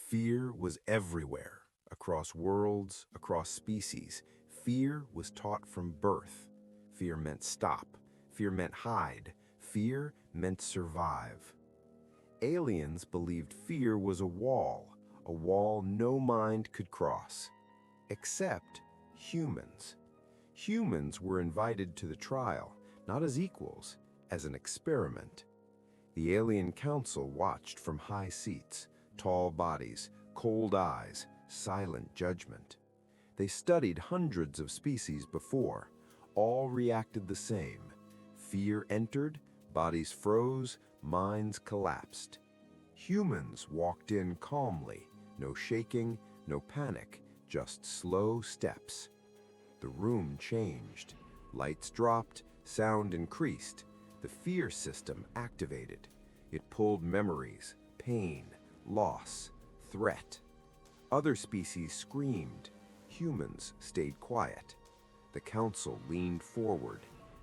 Fear was everywhere, across worlds, across species. Fear was taught from birth. Fear meant stop. Fear meant hide. Fear meant survive. Aliens believed fear was a wall no mind could cross. Except humans. Humans were invited to the trial, not as equals, as an experiment. The alien council watched from high seats, tall bodies, cold eyes, silent judgment. They studied hundreds of species before. All reacted the same. Fear entered, bodies froze, minds collapsed. Humans walked in calmly, no shaking, no panic, just slow steps. The room changed. Lights dropped, sound increased. The fear system activated. It pulled memories, pain, loss, threat. Other species screamed. Humans stayed quiet. The council leaned forward.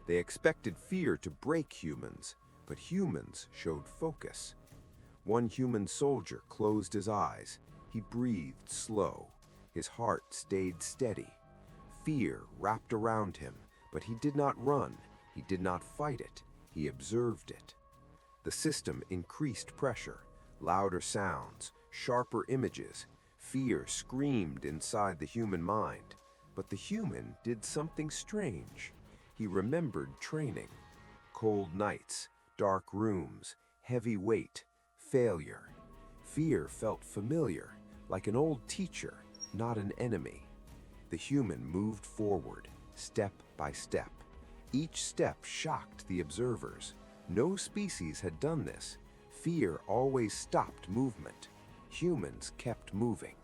They expected fear to break humans, but humans showed focus. One human soldier closed his eyes. He breathed slow. His heart stayed steady. Fear wrapped around him, but he did not run. He did not fight it. He observed it. The system increased pressure, louder sounds, sharper images. Fear screamed inside the human mind, but the human did something strange. He remembered training. Cold nights, dark rooms, heavy weight, failure. Fear felt familiar, like an old teacher, not an enemy. The human moved forward, step by step. Each step shocked the observers. No species had done this. Fear always stopped movement. Humans kept moving.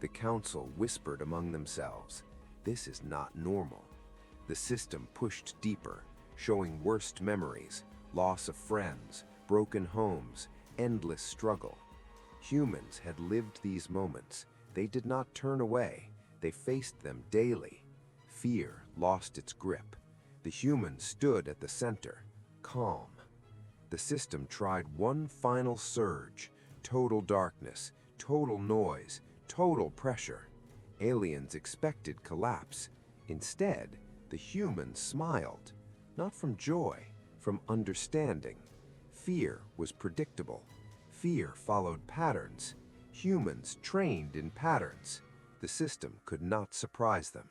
The council whispered among themselves, "This is not normal." The system pushed deeper, showing worst memories, loss of friends, broken homes, endless struggle. Humans had lived these moments. They did not turn away. They faced them daily. Fear lost its grip. The human stood at the center, calm. The system tried one final surge, total darkness, total noise, total pressure. Aliens expected collapse. Instead, the human smiled, not from joy, from understanding. Fear was predictable. Fear followed patterns. Humans trained in patterns. The system could not surprise them.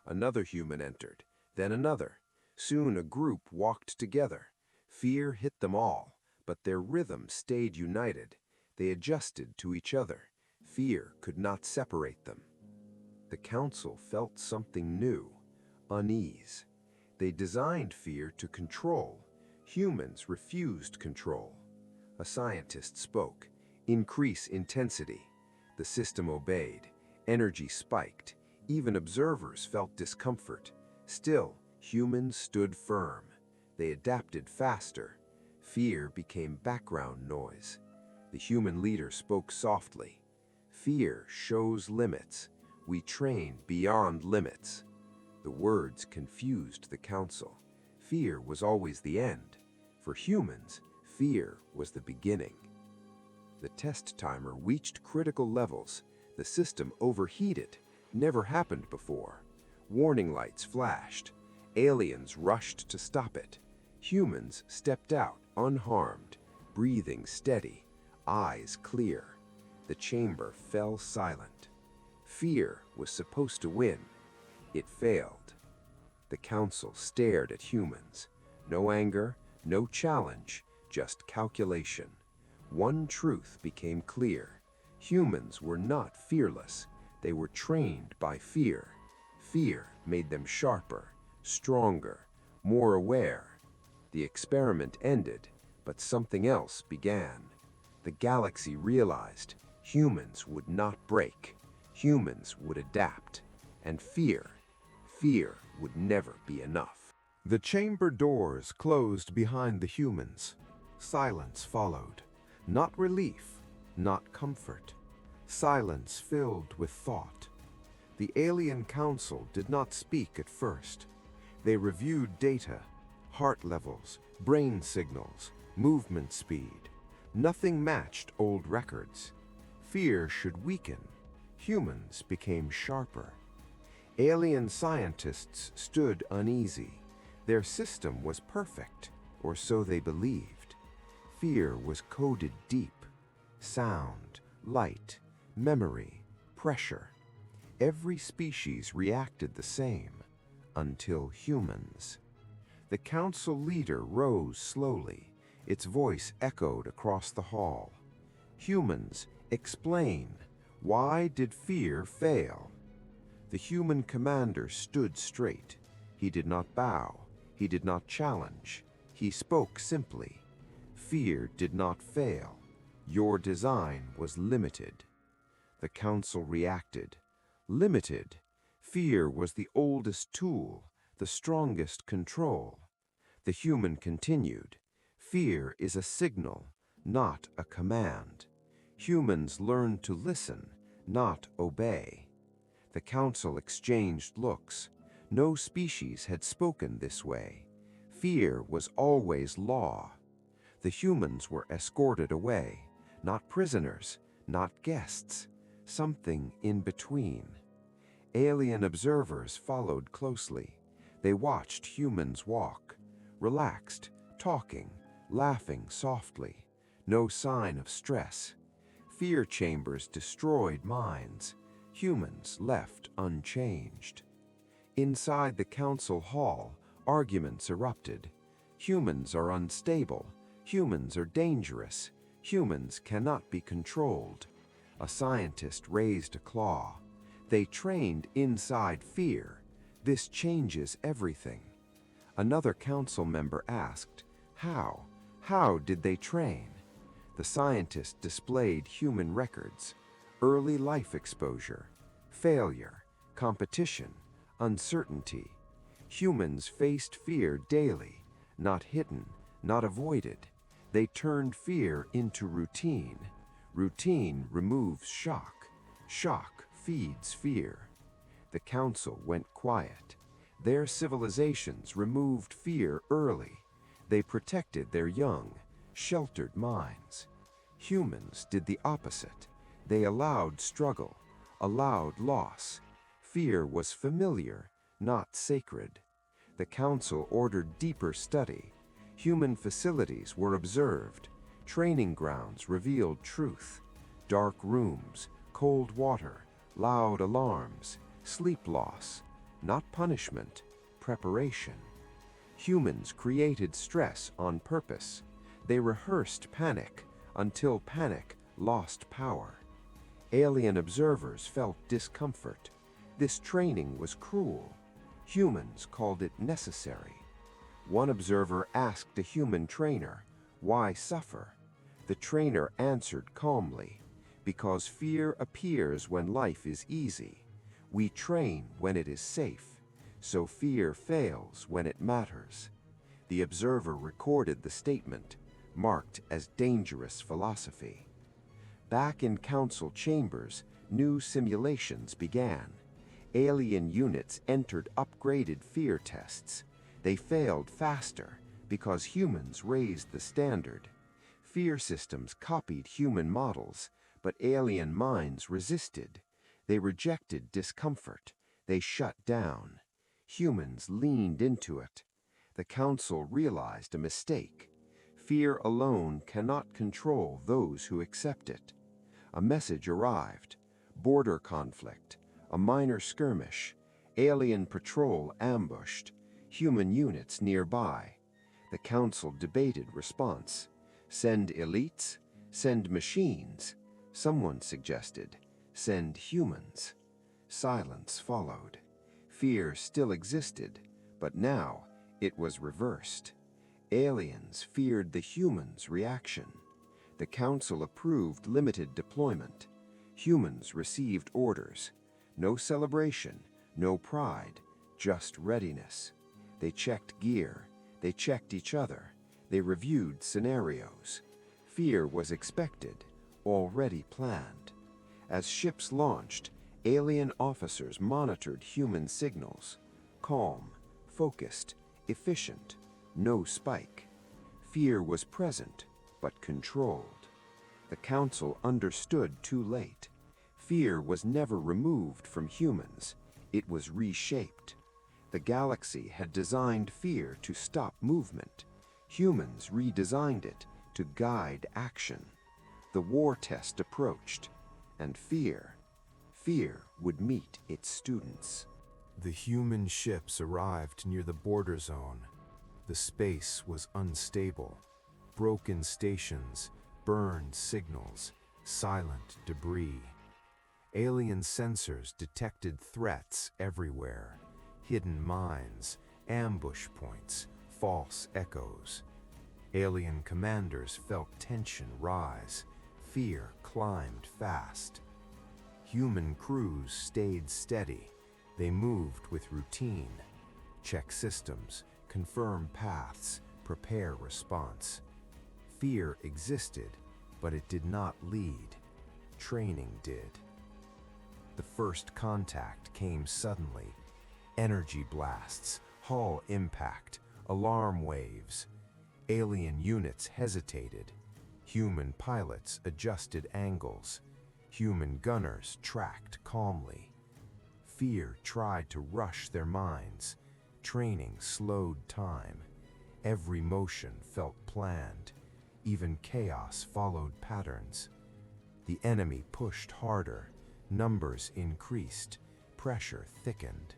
Another human entered, then another. Soon a group walked together. Fear hit them all, but their rhythm stayed united. They adjusted to each other. Fear could not separate them. The council felt something new, unease. They designed fear to control. Humans refused control. A scientist spoke, "Increase intensity." The system obeyed. Energy spiked. Even observers felt discomfort. Still, humans stood firm. They adapted faster. Fear became background noise. The human leader spoke softly. "Fear shows limits. We train beyond limits." The words confused the council. Fear was always the end. For humans, fear was the beginning. The test timer reached critical levels. The system overheated. Never happened before. Warning lights flashed. Aliens rushed to stop it. Humans stepped out unharmed, breathing steady, eyes clear. The chamber fell silent. Fear was supposed to win. It failed. The council stared at humans. No anger, no challenge, just calculation. One truth became clear. Humans were not fearless. They were trained by fear. Fear made them sharper, stronger, more aware. The experiment ended, but something else began. The galaxy realized humans would not break. Humans would adapt. And fear would never be enough. The chamber doors closed behind the humans. Silence followed. Not relief, not comfort. Silence filled with thought. The alien council did not speak at first. They reviewed data, heart levels, brain signals, movement speed. Nothing matched old records. fear should weaken. Humans became sharper. Alien scientists stood uneasy. Their system was perfect, or so they believed. Fear was coded deep. Sound, light, memory, pressure. Every species reacted the same, until humans. The council leader rose slowly. Its voice echoed across the hall. Humans, explain. Why did fear fail? The human commander stood straight. He did not bow. He did not challenge. He spoke simply. Fear did not fail. Your design was limited. The council reacted. Limited. Fear was the oldest tool, the strongest control. The human continued. Fear is a signal, not a command. Humans learn to listen, not obey. The council exchanged looks. No species had spoken this way. Fear was always law. The humans were escorted away, not prisoners, not guests, something in between. Alien observers followed closely. They watched humans walk, relaxed, talking, laughing softly. No sign of stress. Fear chambers destroyed minds. Humans left unchanged. Inside the council hall, arguments erupted. Humans are unstable. Humans are dangerous. Humans cannot be controlled. A scientist raised a claw. They trained inside fear. This changes everything. Another council member asked, how? How did they train? The scientist displayed human records, early life exposure, failure, competition, uncertainty. Humans faced fear daily, not hidden, not avoided. They turned fear into routine. Routine removes shock. Shock feeds fear. The council went quiet. Their civilizations removed fear early. They protected their young, sheltered minds. Humans did the opposite. They allowed struggle, allowed loss. Fear was familiar, not sacred. The council ordered deeper study. Human facilities were observed. Training grounds revealed truth. Dark rooms, cold water, loud alarms, sleep loss, not punishment, preparation. Humans created stress on purpose. They rehearsed panic until panic lost power. Alien observers felt discomfort. This training was cruel. Humans called it necessary. One observer asked a human trainer, "Why suffer?" The trainer answered calmly, "Because fear appears when life is easy. We train when it is safe, so fear fails when it matters." The observer recorded the statement, marked as dangerous philosophy. Back in council chambers, new simulations began. Alien units entered upgraded fear tests. They failed faster because humans raised the standard. Fear systems copied human models, but alien minds resisted. They rejected discomfort. They shut down. Humans leaned into it. The council realized a mistake. Fear alone cannot control those who accept it. A message arrived. Border conflict. A minor skirmish. Alien patrol ambushed. Human units nearby. The council debated response. Send elites? Send machines? Someone suggested, send humans. Silence followed. Fear still existed, but now it was reversed. Aliens feared the humans' reaction. The council approved limited deployment. Humans received orders. No celebration, no pride, just readiness. They checked gear. They checked each other. They reviewed scenarios. Fear was expected, already planned. As ships launched, alien officers monitored human signals. Calm, focused, efficient, no spike. Fear was present, but controlled. The council understood too late. Fear was never removed from humans. It was reshaped. The galaxy had designed fear to stop movement. Humans redesigned it to guide action. The war test approached, and fear would meet its students. The human ships arrived near the border zone. The space was unstable. Broken stations, burned signals, silent debris. Alien sensors detected threats everywhere. Hidden mines, ambush points, false echoes. Alien commanders felt tension rise. Fear climbed fast. Human crews stayed steady. They moved with routine. Check systems, confirm paths, prepare response. Fear existed, but it did not lead. Training did. The first contact came suddenly. Energy blasts, hull impact, alarm waves. Alien units hesitated. Human pilots adjusted angles. Human gunners tracked calmly. Fear tried to rush their minds. Training slowed time. Every motion felt planned. Even chaos followed patterns. The enemy pushed harder. Numbers increased. Pressure thickened.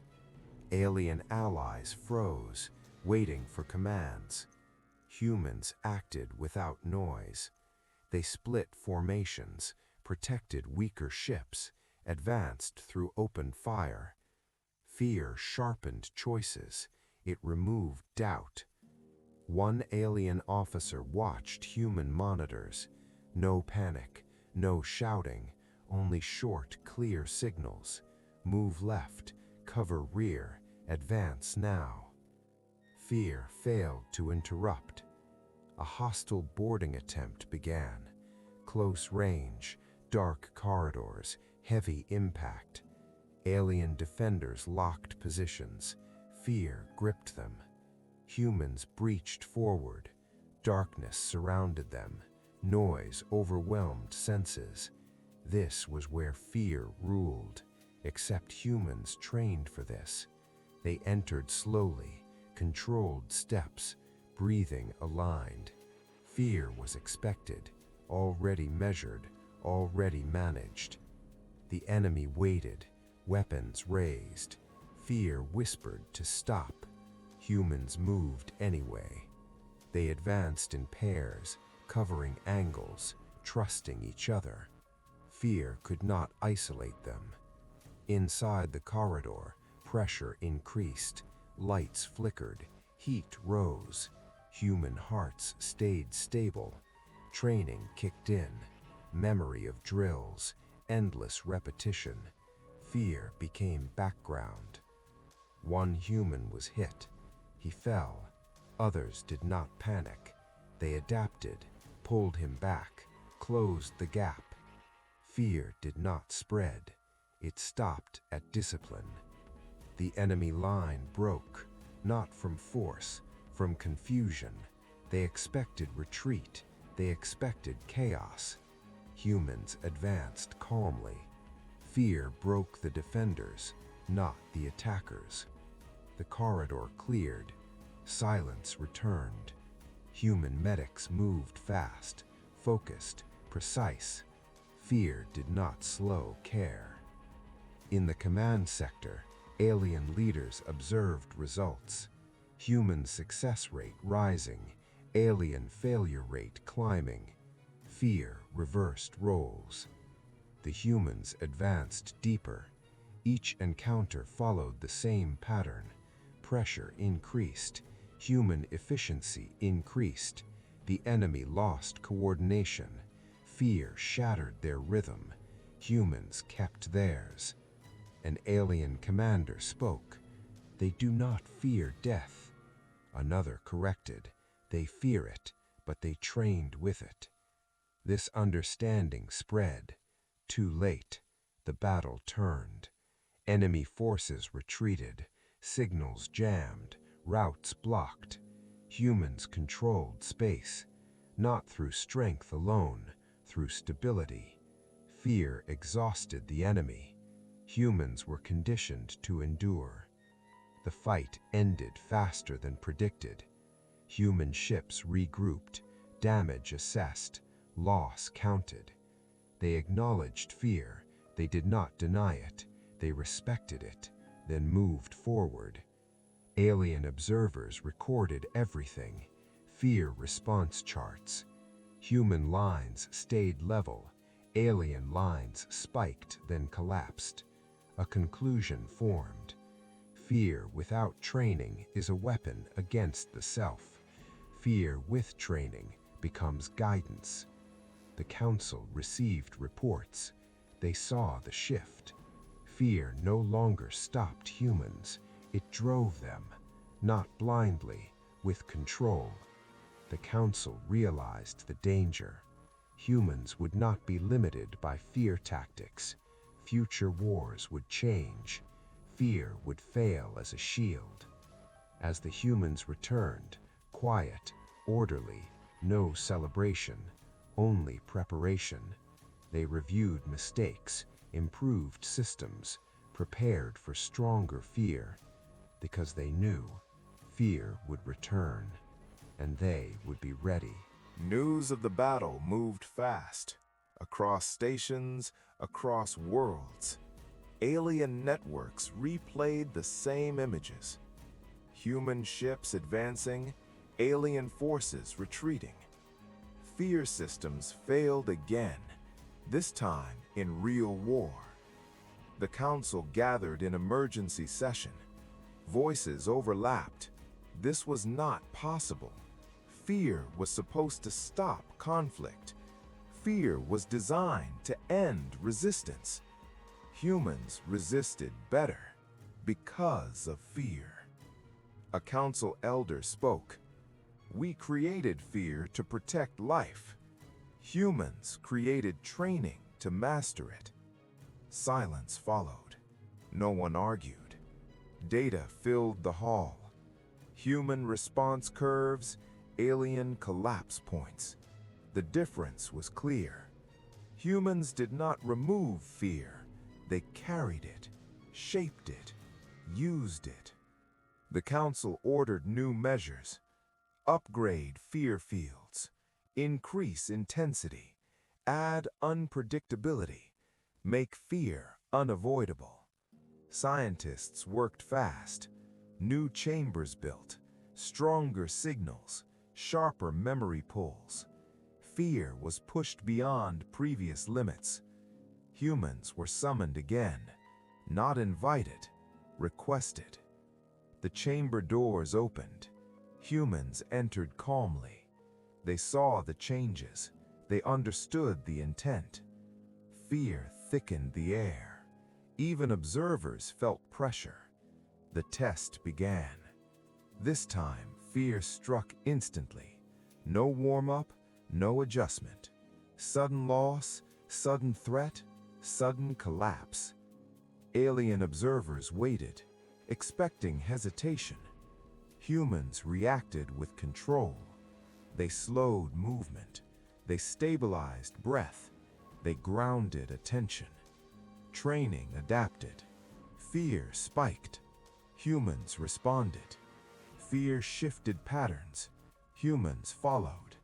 Alien allies froze, waiting for commands. Humans acted without noise. They split formations, protected weaker ships, advanced through open fire. Fear sharpened choices. It removed doubt. One alien officer watched human monitors. No panic, no shouting, only short, clear signals. Move left, cover rear, advance now. Fear failed to interrupt. A hostile boarding attempt began. Close range, dark corridors, heavy impact. Alien defenders locked positions. Fear gripped them. Humans breached forward. Darkness surrounded them. Noise overwhelmed senses. This was where fear ruled, except humans trained for this. They entered slowly, controlled steps, breathing aligned. Fear was expected, already measured, already managed. The enemy waited, weapons raised. Fear whispered to stop. Humans moved anyway. They advanced in pairs, covering angles, trusting each other. Fear could not isolate them. Inside the corridor, pressure increased. Lights flickered. Heat rose. Human hearts stayed stable. Training kicked in. Memory of drills. Endless repetition. Fear became background. One human was hit. He fell. Others did not panic. They adapted, pulled him back, closed the gap. Fear did not spread. It stopped at discipline. The enemy line broke, not from force, from confusion. They expected retreat. They expected chaos. Humans advanced calmly. Fear broke the defenders, not the attackers. The corridor cleared. Silence returned. Human medics moved fast, focused, precise. Fear did not slow care. In the command sector, alien leaders observed results. Human success rate rising, alien failure rate climbing. Fear reversed roles. The humans advanced deeper. Each encounter followed the same pattern. Pressure increased. Human efficiency increased. The enemy lost coordination. Fear shattered their rhythm. Humans kept theirs. An alien commander spoke. They do not fear death. Another corrected. They fear it, but they trained with it. This understanding spread. Too late, the battle turned. Enemy forces retreated. Signals jammed. Routes blocked. Humans controlled space, not through strength alone, through stability. Fear exhausted the enemy. Humans were conditioned to endure. The fight ended faster than predicted. Human ships regrouped, damage assessed, loss counted. They acknowledged fear. They did not deny it. They respected it, then moved forward. Alien observers recorded everything. Fear response charts. Human lines stayed level. Alien lines spiked, then collapsed. A conclusion formed. Fear without training is a weapon against the self. Fear with training becomes guidance. The council received reports. They saw the shift. Fear no longer stopped humans. It drove them, not blindly, with control. The council realized the danger. Humans would not be limited by fear tactics. Future wars would change. Fear would fail as a shield. As the humans returned, quiet, orderly, no celebration, only preparation. They reviewed mistakes, improved systems, prepared for stronger fear, because they knew fear would return, and they would be ready. News of the battle moved fast, across stations, across worlds. Alien networks replayed the same images. Human ships advancing, alien forces retreating. Fear systems failed again, this time in real war. The council gathered in emergency session. Voices overlapped. This was not possible. Fear was supposed to stop conflict. Fear was designed to end resistance. Humans resisted better because of fear. A council elder spoke. We created fear to protect life. Humans created training to master it. Silence followed. No one argued. Data filled the hall. Human response curves, alien collapse points. The difference was clear. Humans did not remove fear. They carried it, shaped it, used it. The council ordered new measures. Upgrade fear fields. Increase intensity. Add unpredictability. Make fear unavoidable. Scientists worked fast. New chambers built. Stronger signals. Sharper memory pulls. Fear was pushed beyond previous limits. Humans were summoned again, not invited, requested. The chamber doors opened. Humans entered calmly. They saw the changes. They understood the intent. Fear thickened the air. Even observers felt pressure. The test began. This time, fear struck instantly. No warm-up, no adjustment. Sudden loss, sudden threat, sudden collapse. Alien observers waited, expecting hesitation. Humans reacted with control. They slowed movement. They stabilized breath. They grounded attention. Training adapted. Fear spiked. Humans responded. Fear shifted patterns. Humans followed.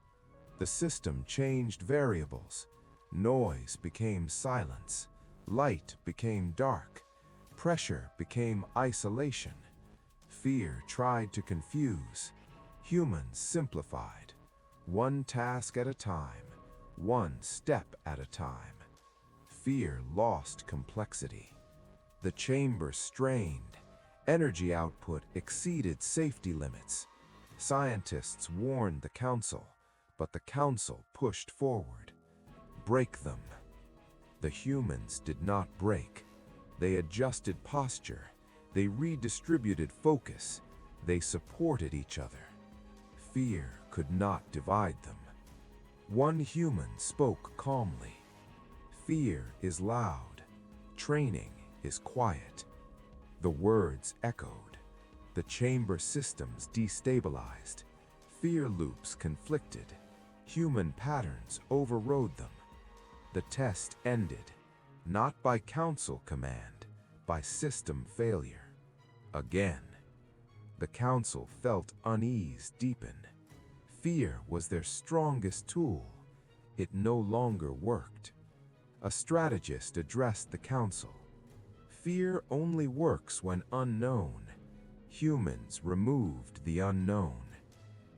The system changed variables. Noise became silence. Light became dark. Pressure became isolation. Fear tried to confuse. Humans simplified. One task at a time. One step at a time. Fear lost complexity. The chamber strained. Energy output exceeded safety limits. Scientists warned the council, but the council pushed forward. Break them. The humans did not break. They adjusted posture. They redistributed focus. They supported each other. Fear could not divide them. One human spoke calmly. Fear is loud. Training is quiet. The words echoed. The chamber systems destabilized. Fear loops conflicted. Human patterns overrode them. The test ended, not by council command, by system failure. Again, the council felt unease deepen. Fear was their strongest tool. It no longer worked. A strategist addressed the council. Fear only works when unknown. Humans removed the unknown.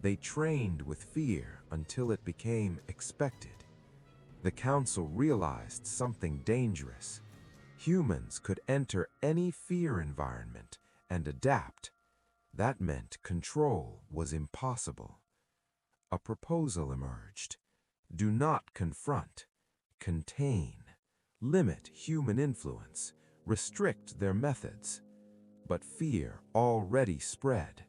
They trained with fear until it became expected. The council realized something dangerous. Humans could enter any fear environment and adapt. That meant control was impossible. A proposal emerged. Do not confront. Contain. Limit human influence. Restrict their methods. But fear already spread.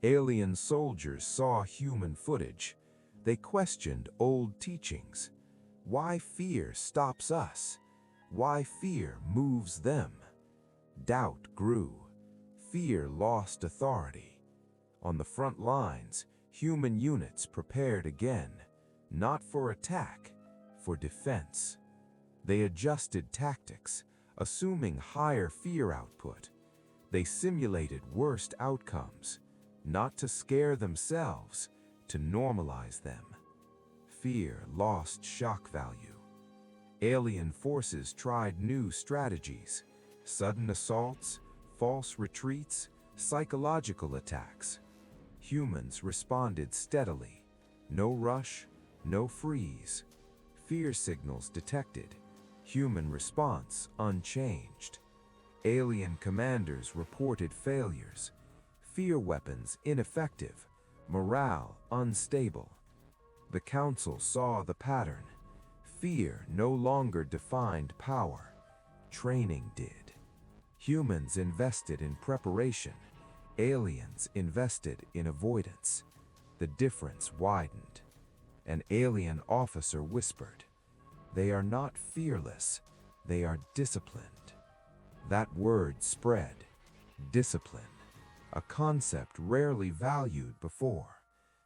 Alien soldiers saw human footage. They questioned old teachings. Why fear stops us? Why fear moves them? Doubt grew. Fear lost authority. On the front lines, human units prepared again, not for attack, for defense. They adjusted tactics, assuming higher fear output. They simulated worst outcomes, not to scare themselves, to normalize them. Fear lost shock value. Alien forces tried new strategies: sudden assaults, false retreats, psychological attacks. Humans responded steadily. No rush, no freeze. Fear signals detected. Human response unchanged. Alien commanders reported failures. Fear weapons ineffective. Morale unstable. The council saw the pattern. Fear no longer defined power. Training did. Humans invested in preparation. Aliens invested in avoidance. The difference widened. An alien officer whispered, "They are not fearless, they are disciplined." That word spread. Discipline, a concept rarely valued before.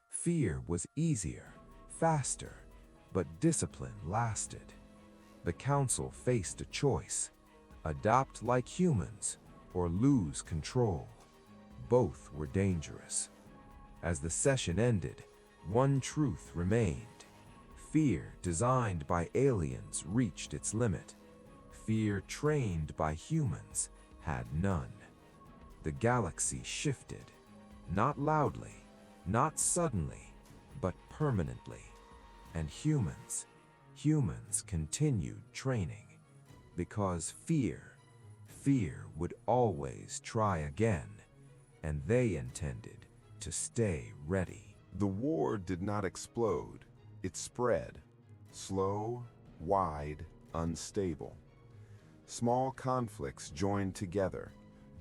Fear was easier, faster, but discipline lasted. The council faced a choice: adopt like humans or lose control. Both were dangerous. As the session ended, one truth remained. Fear designed by aliens reached its limit. Fear trained by humans had none. The galaxy shifted, not loudly, not suddenly, but permanently. And humans continued training. Because fear would always try again, and they intended to stay ready. The war did not explode. It spread. Slow, wide, unstable. Small conflicts joined together.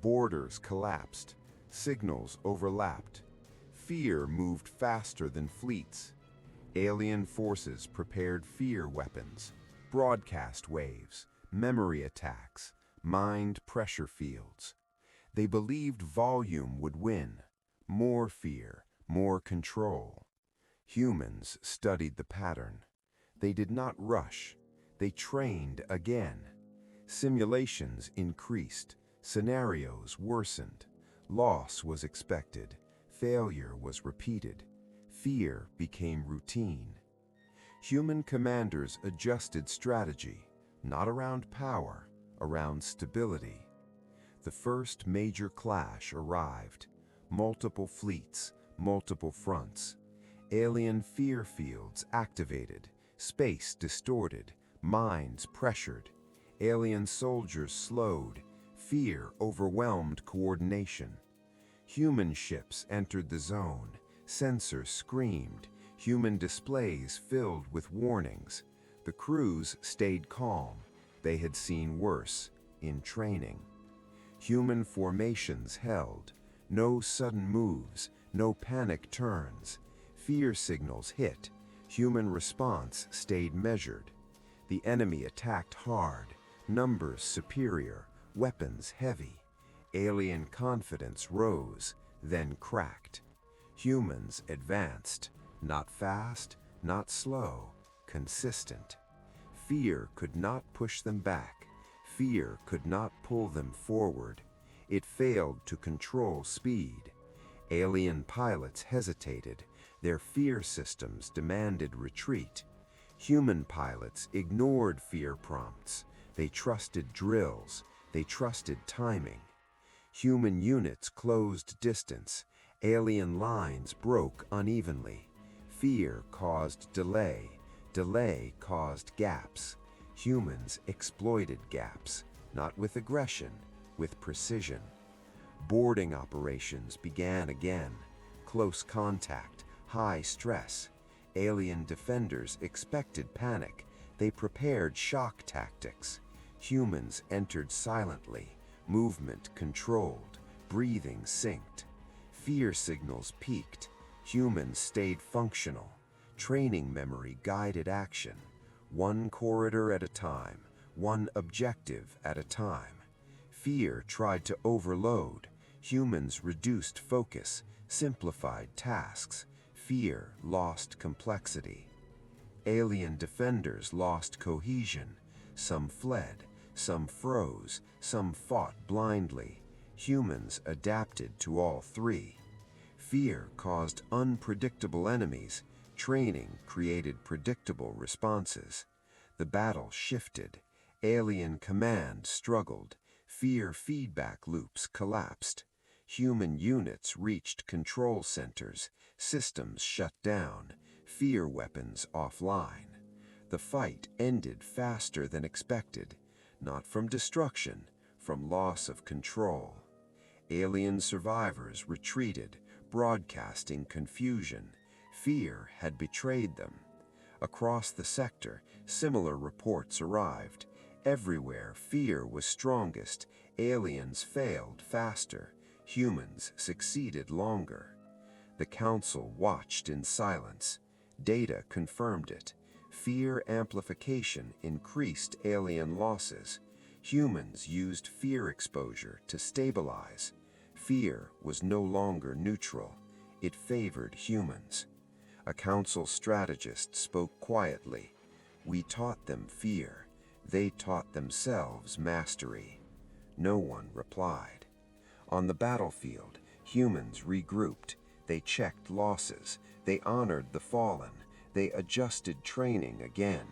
Borders collapsed. Signals overlapped. Fear moved faster than fleets. Alien forces prepared fear weapons, broadcast waves, memory attacks, mind pressure fields. They believed volume would win. More fear, more control. Humans studied the pattern. They did not rush. They trained again. Simulations increased. Scenarios worsened. Loss was expected. Failure was repeated. Fear became routine. Human commanders adjusted strategy, not around power, around stability. The first major clash arrived. Multiple fleets, multiple fronts. Alien fear fields activated, space distorted, minds pressured. Alien soldiers slowed. Fear overwhelmed coordination. Human ships entered the zone. Sensors screamed. Human displays filled with warnings. The crews stayed calm. They had seen worse in training. Human formations held. No sudden moves, no panic turns. Fear signals hit. Human response stayed measured. The enemy attacked hard. Numbers superior. Weapons heavy. Alien confidence rose, then cracked. Humans advanced, not fast, not slow, consistent. Fear could not push them back. Fear could not pull them forward. It failed to control speed. Alien pilots hesitated. Their fear systems demanded retreat. Human pilots ignored fear prompts. They trusted drills. They trusted timing. Human units closed distance. Alien lines broke unevenly. Fear caused delay. Delay caused gaps. Humans exploited gaps, not with aggression, with precision. Boarding operations began again. Close contact, high stress. Alien defenders expected panic. They prepared shock tactics. Humans entered silently, movement controlled, breathing synced. Fear signals peaked. Humans stayed functional. Training memory guided action. One corridor at a time, one objective at a time. Fear tried to overload. Humans reduced focus, simplified tasks. Fear lost complexity. Alien defenders lost cohesion. Some fled, some froze, some fought blindly. Humans adapted to all three. Fear caused unpredictable enemies. Training created predictable responses. The battle shifted. Alien command struggled. Fear feedback loops collapsed. Human units reached control centers. Systems shut down. Fear weapons offline. The fight ended faster than expected, not from destruction, from loss of control. Alien survivors retreated, broadcasting confusion. Fear had betrayed them. Across the sector, similar reports arrived. Everywhere, fear was strongest. Aliens failed faster. Humans succeeded longer. The Council watched in silence. Data confirmed it. Fear amplification increased alien losses. Humans used fear exposure to stabilize. Fear was no longer neutral. It favored humans. A council strategist spoke quietly. We taught them fear. They taught themselves mastery. No one replied. On the battlefield, humans regrouped. They checked losses. They honored the fallen. They adjusted training again.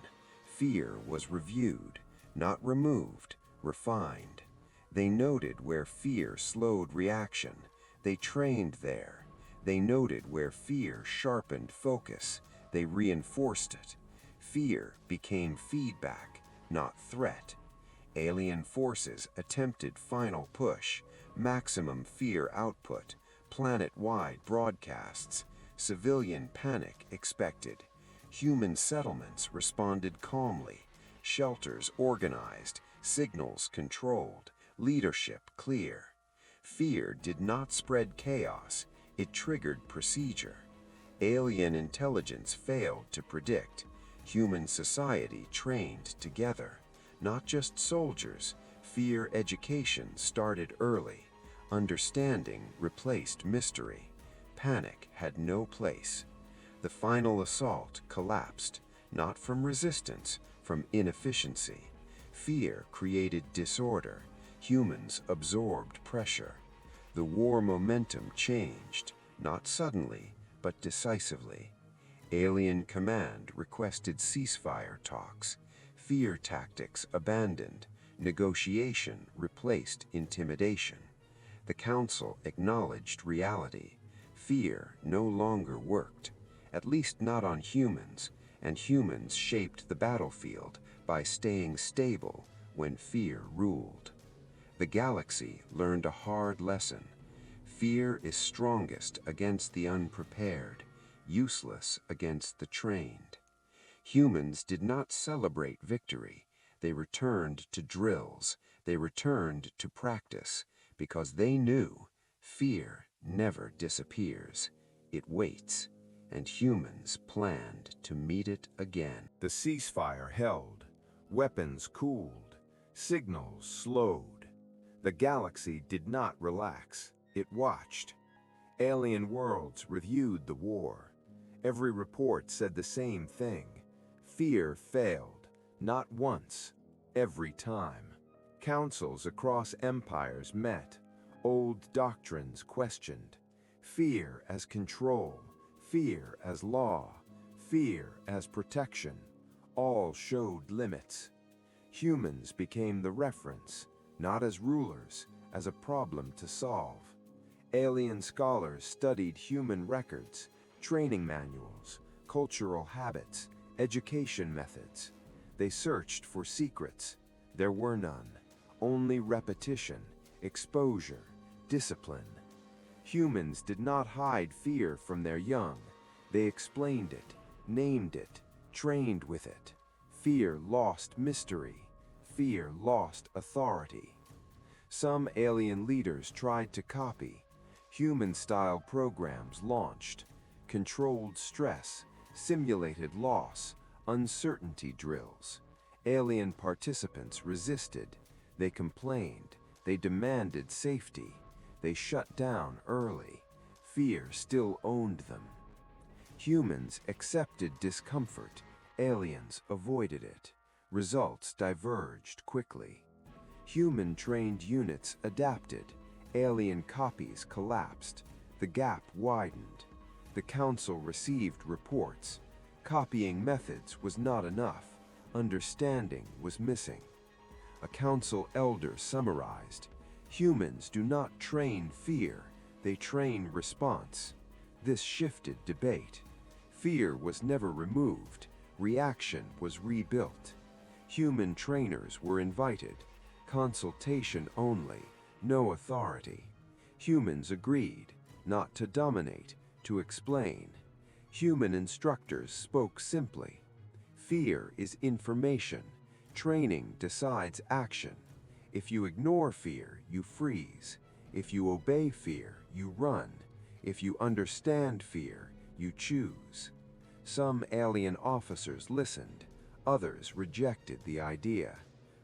Fear was reviewed, not removed, refined. They noted where fear slowed reaction. They trained there. They noted where fear sharpened focus. They reinforced it. Fear became feedback, not threat. Alien forces attempted final push, maximum fear output, planet-wide broadcasts. Civilian panic expected. Human settlements responded calmly. Shelters organized, signals controlled, leadership clear. Fear did not spread chaos. It triggered procedure. Alien intelligence failed to predict. Human society trained together. Not just soldiers. Fear education started early. Understanding replaced mystery. Panic had no place. The final assault collapsed, not from resistance, from inefficiency. Fear created disorder. Humans absorbed pressure. The war momentum changed, not suddenly, but decisively. Alien command requested ceasefire talks. Fear tactics abandoned. Negotiation replaced intimidation. The Council acknowledged reality. Fear no longer worked, at least not on humans, and humans shaped the battlefield by staying stable when fear ruled. The galaxy learned a hard lesson. Fear is strongest against the unprepared, useless against the trained. Humans did not celebrate victory. They returned to drills. They returned to practice because they knew fear never disappears. It waits, and humans planned to meet it again. The ceasefire held. Weapons cooled. Signals slowed. The galaxy did not relax. It watched. Alien worlds reviewed the war. Every report said the same thing. Fear failed. Not once, every time. Councils across empires met, old doctrines questioned. Fear as control, fear as law, fear as protection, all showed limits. Humans became the reference, not as rulers, as a problem to solve. Alien scholars studied human records, training manuals, cultural habits, education methods. They searched for secrets. There were none. Only repetition, exposure, discipline. Humans did not hide fear from their young. They explained it, named it, trained with it. Fear lost mystery. Fear lost authority. Some alien leaders tried to copy. Human-style programs launched. Controlled stress, simulated loss, uncertainty drills. Alien participants resisted. They complained. They demanded safety. They shut down early. Fear still owned them. Humans accepted discomfort. Aliens avoided it. Results diverged quickly. Human-trained units adapted. Alien copies collapsed. The gap widened. The Council received reports. Copying methods was not enough. Understanding was missing. A Council elder summarized, "Humans do not train fear, they train response." This shifted debate. Fear was never removed. Reaction was rebuilt. Human trainers were invited. Consultation only, no authority. Humans agreed, not to dominate, to explain. Human instructors spoke simply. Fear is information. Training decides action. If you ignore fear, you freeze. If you obey fear, you run. If you understand fear, you choose. Some alien officers listened. Others rejected the idea.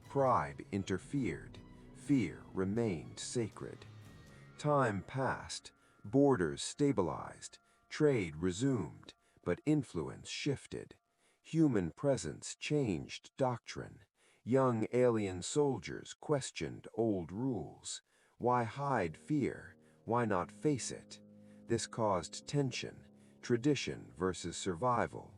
Pride interfered. Fear remained sacred. Time passed. Borders stabilized. Trade resumed, but influence shifted. Human presence changed doctrine. Young alien soldiers questioned old rules. Why hide fear? Why not face it? This caused tension, tradition versus survival.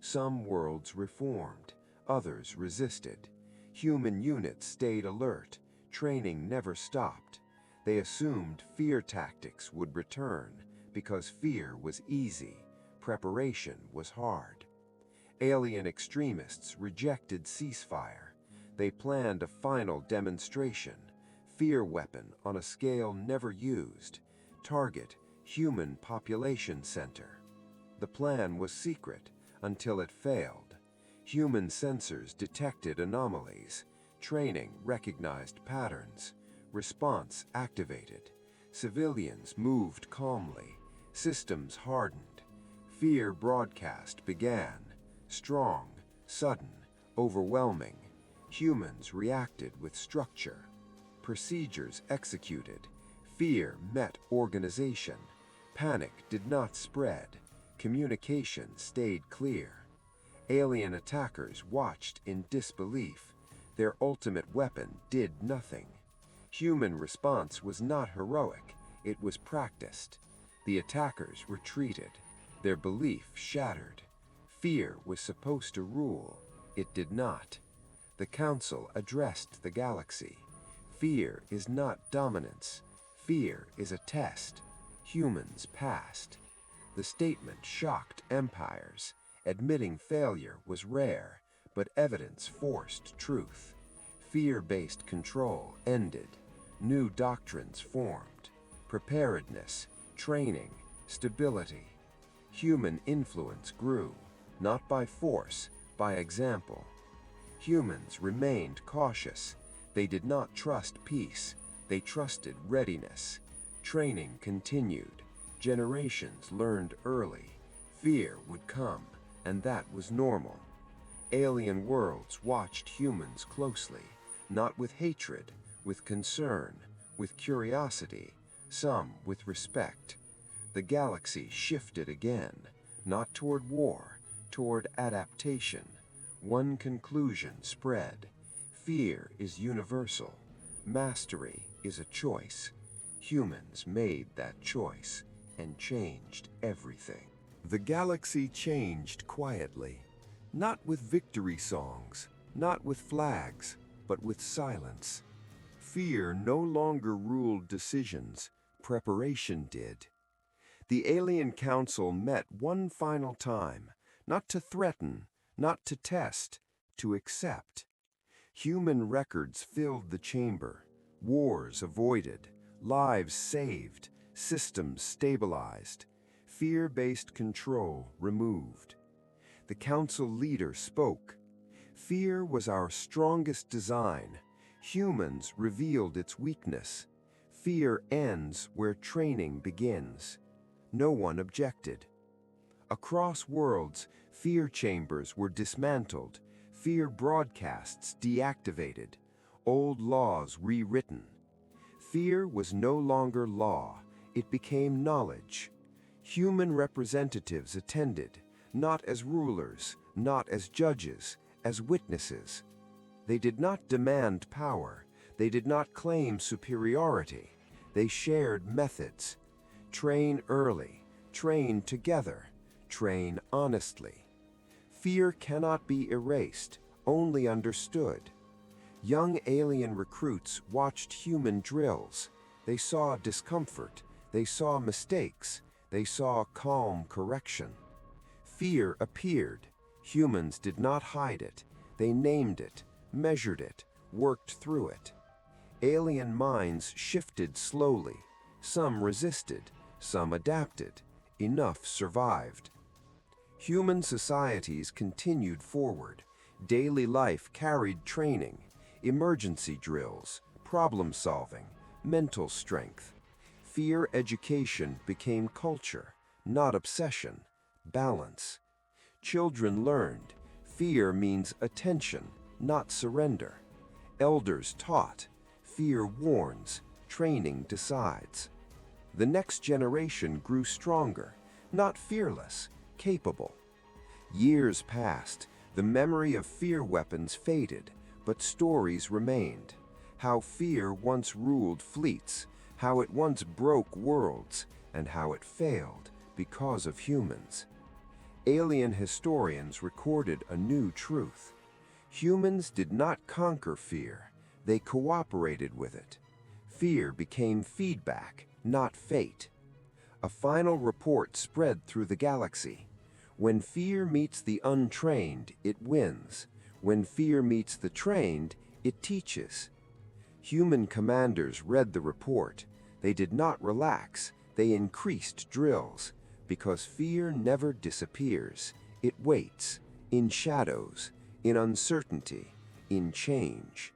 Some worlds reformed, others resisted. Human units stayed alert. Training never stopped. They assumed fear tactics would return because fear was easy, preparation was hard. Alien extremists rejected ceasefire. They planned a final demonstration, fear weapon on a scale never used, target human population center. The plan was secret until it failed. Human sensors detected anomalies. Training recognized patterns. Response activated. Civilians moved calmly. Systems hardened. Fear broadcast began. Strong, sudden, overwhelming. Humans reacted with structure. Procedures executed. Fear met organization. Panic did not spread. Communication stayed clear. Alien attackers watched in disbelief. Their ultimate weapon did nothing. Human response was not heroic, it was practiced. The attackers retreated. Their belief shattered. Fear was supposed to rule. It did not. The Council addressed the galaxy. Fear is not dominance. Fear is a test. Humans passed. The statement shocked empires. Admitting failure was rare, but evidence forced truth. Fear-based control ended. New doctrines formed. Preparedness, training, stability. Human influence grew, not by force, by example. Humans remained cautious. They did not trust peace. They trusted readiness. Training continued. Generations learned early. Fear would come, and that was normal. Alien worlds watched humans closely, not with hatred, with concern, with curiosity, some with respect. The galaxy shifted again, not toward war, toward adaptation. One conclusion spread: fear is universal. Mastery is a choice. Humans made that choice and changed everything. The galaxy changed quietly, not with victory songs, not with flags, but with silence. Fear no longer ruled decisions, preparation did. The Alien Council met one final time, not to threaten, not to test, to accept. Human records filled the chamber, wars avoided, lives saved, systems stabilized, fear-based control removed. The council leader spoke. Fear was our strongest design. Humans revealed its weakness. Fear ends where training begins. No one objected. Across worlds, fear chambers were dismantled, fear broadcasts deactivated, old laws rewritten. Fear was no longer law, it became knowledge. Human representatives attended, not as rulers, not as judges, as witnesses. They did not demand power, they did not claim superiority, they shared methods. Train early, train together, train honestly. Fear cannot be erased, only understood. Young alien recruits watched human drills. They saw discomfort, they saw mistakes, they saw calm correction. Fear appeared. Humans did not hide it. They named it, measured it, worked through it. Alien minds shifted slowly. Some resisted, some adapted. Enough survived. Human societies continued forward. Daily life carried training, emergency drills, problem solving, mental strength. Fear education became culture, not obsession, balance. Children learned, fear means attention, not surrender. Elders taught, fear warns, training decides. The next generation grew stronger, not fearless, capable. Years passed, the memory of fear weapons faded, but stories remained. How fear once ruled fleets, how it once broke worlds, and how it failed because of humans. Alien historians recorded a new truth. Humans did not conquer fear, they cooperated with it. Fear became feedback, not fate. A final report spread through the galaxy. When fear meets the untrained, it wins. When fear meets the trained, it teaches. Human commanders read the report. They did not relax, they increased drills. Because fear never disappears. It waits, in shadows, in uncertainty, in change.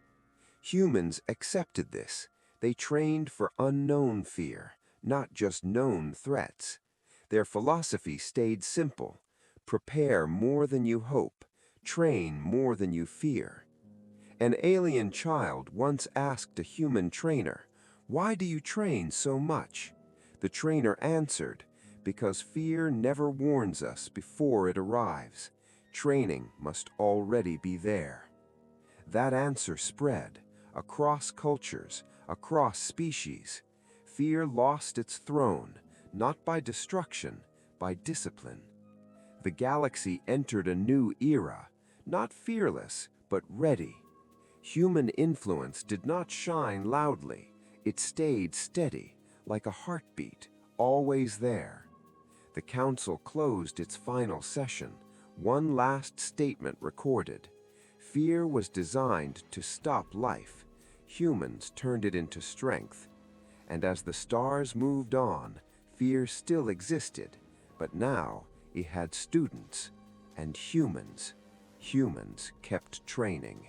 Humans accepted this. They trained for unknown fear, not just known threats. Their philosophy stayed simple. Prepare more than you hope. Train more than you fear. An alien child once asked a human trainer, "Why do you train so much?" The trainer answered, "Because fear never warns us before it arrives. Training must already be there." That answer spread across cultures, across species. Fear lost its throne, not by destruction, by discipline. The galaxy entered a new era, not fearless, but ready. Human influence did not shine loudly. It stayed steady, like a heartbeat, always there. The council closed its final session. One last statement recorded. Fear was designed to stop life. Humans turned it into strength. And as the stars moved on, fear still existed, but now it had students and humans. Humans kept training.